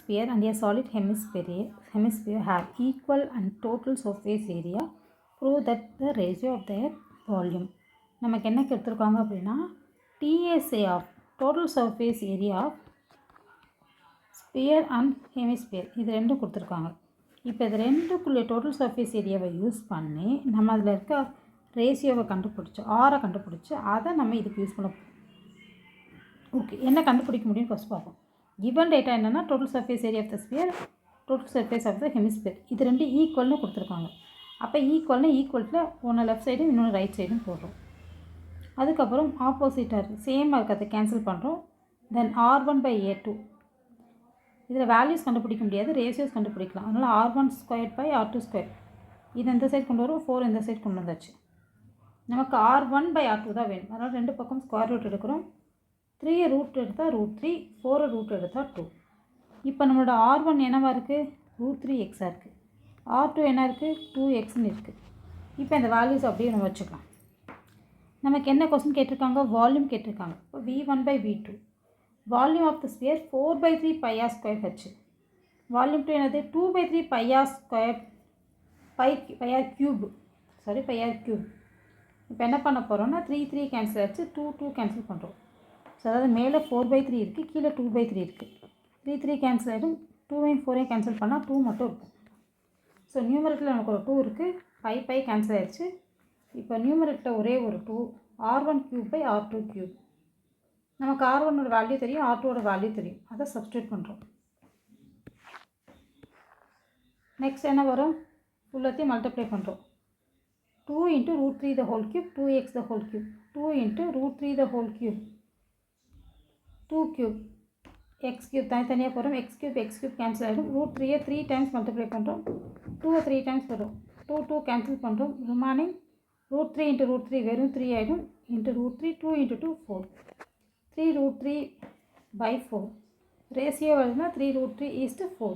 sphere and a solid hemisphere have equal and total surface area. Prove that the ratio of their volume. நமக்கு என்ன கொடுத்துருக்காங்க அப்படின்னா TSA of total surface area of sphere and hemisphere இது ரெண்டும் கொடுத்துருக்காங்க. இப்போ இது ரெண்டுக்குள்ளே டோட்டல் சர்ஃபேஸ் ஏரியாவை யூஸ் பண்ணி நம்ம அதில் இருக்க ரேஷியோவை கண்டுபிடிச்சி ஆரை கண்டுபிடிச்சி அதை நம்ம இதுக்கு யூஸ் பண்ண. ஓகே, என்ன கண்டுபிடிக்க முடியும்னு ஃபஸ்ட் பார்ப்போம். கிவன் டேட்டா என்னென்னா total surface area of the sphere, total surface of the hemisphere, இது ரெண்டு ஈக்குவல்னு கொடுத்துருக்காங்க. அப்போ ஈக்குவல்ட்டில் ஒன்று லெஃப்ட் சைடும் இன்னொன்று ரைட் சைடும் போடுறோம். அதுக்கப்புறம் ஆப்போசிட்டாக இருக்குது சேமாக இருக்கிறத கேன்சல் பண்ணுறோம். தென் R1/A2 இதில் வேல்யூஸ் கண்டுபிடிக்க முடியாது, ரேஷியோஸ் கண்டுபிடிக்கலாம். அதனால் R1² இது இந்த சைட் கொண்டு வரும், 4 இந்த சைட் கொண்டு வந்தாச்சு. நமக்கு R1/R2 தான் வேணும். அதனால் ரெண்டு பக்கம் ஸ்கொயர் ரூட் எடுக்கிறோம். 3 ரூட் எடுத்தால் √3, 4 ரூட் எடுத்தால் 2. இப்போ நம்மளோட R1 என்னவாக இருக்குது? √3x இருக்குது. R2 என்ன இருக்குது? 2xன்னு இருக்குது. இப்போ இந்த வேல்யூஸ் அப்படியே நம்ம வச்சுக்கலாம். நமக்கு என்ன கொஸ்டின் கேட்டிருக்காங்க? வால்யூம் கேட்டிருக்காங்க. இப்போ V1/V2 volume of the sphere 4/3 πr²h. Volume 2 என்னது? 2/3 πr³ இப்போ என்ன பண்ண போகிறோம்னா 3 கேன்சல் ஆச்சு, 2 கேன்சல் பண்ணுறோம். ஸோ அதாவது மேலே 4/3 இருக்குது, கீழே 2/3 இருக்குது. 3 கேன்சல் ஆகிடும். 2 4 கேன்சல் பண்ணால் 2 மட்டும் இருக்கும். ஸோ நியூமரேட்டரில் நமக்கு ஒரு 2 இருக்குது, π கேன்சல் ஆகிடுச்சு. இப்போ நியூமரேட்டரில் ஒரே ஒரு 2, R1³ நமக்கு R1ஓட வேல்யூ தெரியும், R2ஓட வேல்யூ தெரியும், அதை சப்ஸ்டியூட் பண்ணுறோம். நெக்ஸ்ட் என்ன வரும்? ஃபுல்லத்தையும் மல்டிப்ளை பண்ணுறோம். 2 × √3 2x 2 × √3 2³ x³ தனித்தனியாக போகிறோம். x³ கேன்சல் ஆகிடும். √3 3 டைம்ஸ் மல்டிப்ளை பண்ணுறோம். 2 3 டைம்ஸ் வரும். 2 கேன்சல் பண்ணுறோம். ரிமைனிங் √3 × √3 வெறும் 3 ஆகிடும். √3 2 × 2 4 3 √3/4 ரேஷியோ வருதுன்னா 3 √3 4.